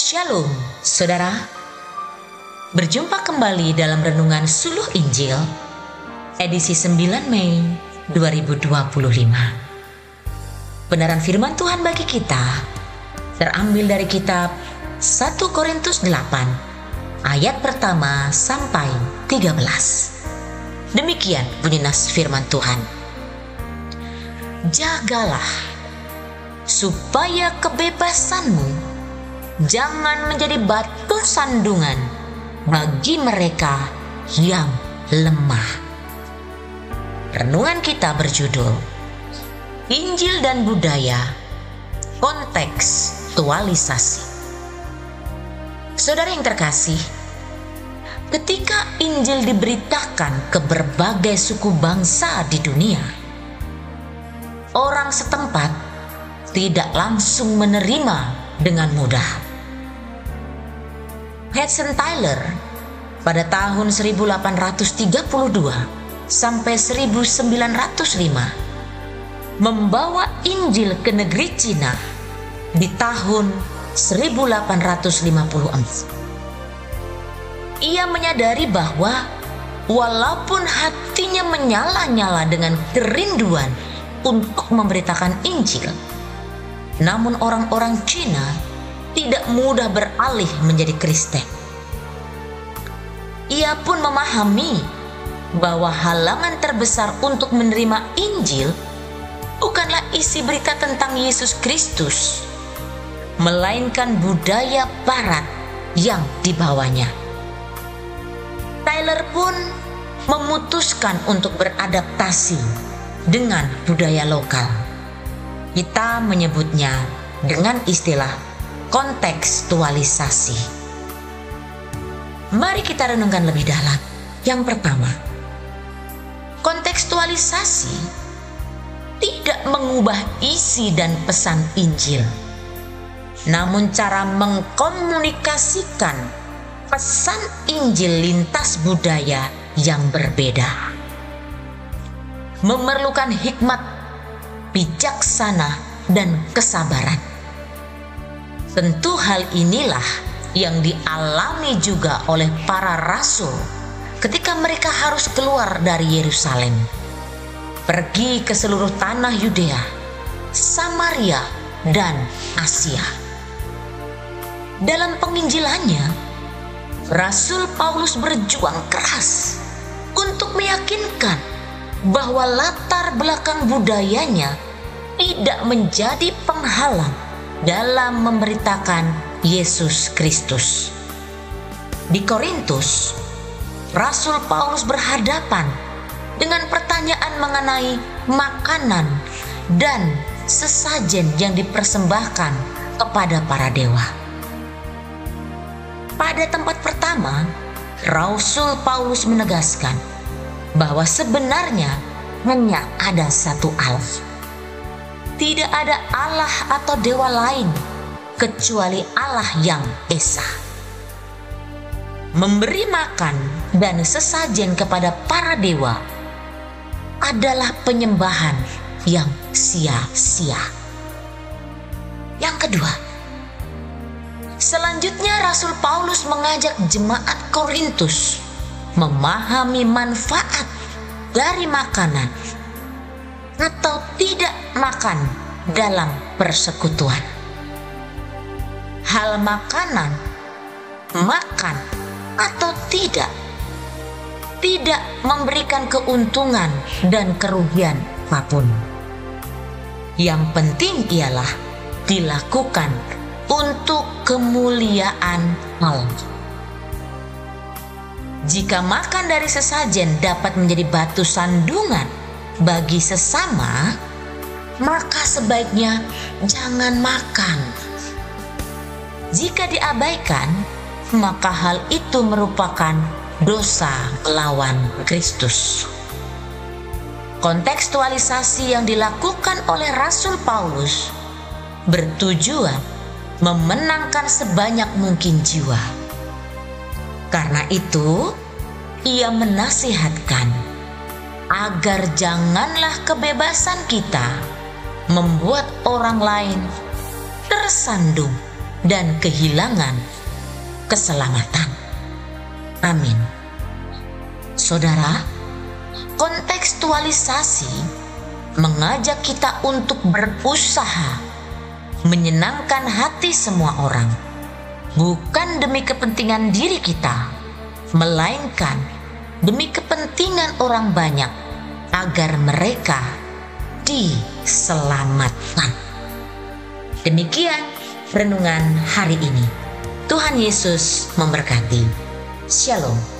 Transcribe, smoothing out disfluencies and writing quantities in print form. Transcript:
Shalom, saudara. Berjumpa kembali dalam Renungan Suluh Injil, edisi 9 Mei 2025. Benaran firman Tuhan bagi kita terambil dari kitab 1 Korintus 8, ayat pertama sampai 13. Demikian bunyi nas firman Tuhan. Jagalah supaya kebebasanmu jangan menjadi batu sandungan bagi mereka yang lemah. Renungan kita berjudul Injil dan Budaya, Kontekstualisasi. Saudara yang terkasih, ketika Injil diberitakan ke berbagai suku bangsa di dunia, orang setempat tidak langsung menerima dengan mudah. Hudson Taylor pada tahun 1832 sampai 1905 membawa Injil ke negeri Cina di tahun 1854. Ia menyadari bahwa walaupun hatinya menyala-nyala dengan kerinduan untuk memberitakan Injil, namun orang-orang Cina tidak mudah beralih menjadi Kristen. Ia pun memahami bahwa halangan terbesar untuk menerima Injil bukanlah isi berita tentang Yesus Kristus, melainkan budaya Barat yang dibawanya. Taylor pun memutuskan untuk beradaptasi dengan budaya lokal. Kita menyebutnya dengan istilah kontekstualisasi. Mari kita renungkan lebih dalam. Yang pertama, kontekstualisasi tidak mengubah isi dan pesan Injil, namun cara mengkomunikasikan pesan Injil lintas budaya yang berbeda. Memerlukan hikmat, bijaksana, dan kesabaran. Tentu hal inilah yang dialami juga oleh para rasul ketika mereka harus keluar dari Yerusalem, pergi ke seluruh tanah Yudea, Samaria, dan Asia. Dalam penginjilannya, Rasul Paulus berjuang keras untuk meyakinkan bahwa latar belakang budayanya tidak menjadi penghalang dalam memberitakan Yesus Kristus. Di Korintus, Rasul Paulus berhadapan dengan pertanyaan mengenai makanan dan sesajen yang dipersembahkan kepada para dewa. Pada tempat pertama, Rasul Paulus menegaskan bahwa sebenarnya hanya ada satu Allah. Tidak ada Allah atau dewa lain kecuali Allah yang esa. Memberi makan dan sesajen kepada para dewa adalah penyembahan yang sia-sia. Yang kedua, selanjutnya Rasul Paulus mengajak jemaat Korintus memahami manfaat dari makanan atau tidak makan dalam persekutuan. Hal makanan, makan atau tidak memberikan keuntungan dan kerugian apapun. Yang penting ialah dilakukan untuk kemuliaan Allah. Jika makan dari sesajen dapat menjadi batu sandungan bagi sesama, maka sebaiknya jangan makan. Jika diabaikan, maka hal itu merupakan dosa melawan Kristus. Kontekstualisasi yang dilakukan oleh Rasul Paulus bertujuan memenangkan sebanyak mungkin jiwa. Karena itu, ia menasihatkan agar janganlah kebebasan kita membuat orang lain tersandung dan kehilangan keselamatan. Amin. Saudara, kontekstualisasi mengajak kita untuk berusaha menyenangkan hati semua orang, bukan demi kepentingan diri kita, melainkan demi kepentingan orang banyak agar mereka diselamatkan. Demikian renungan hari ini. Tuhan Yesus memberkati. Shalom.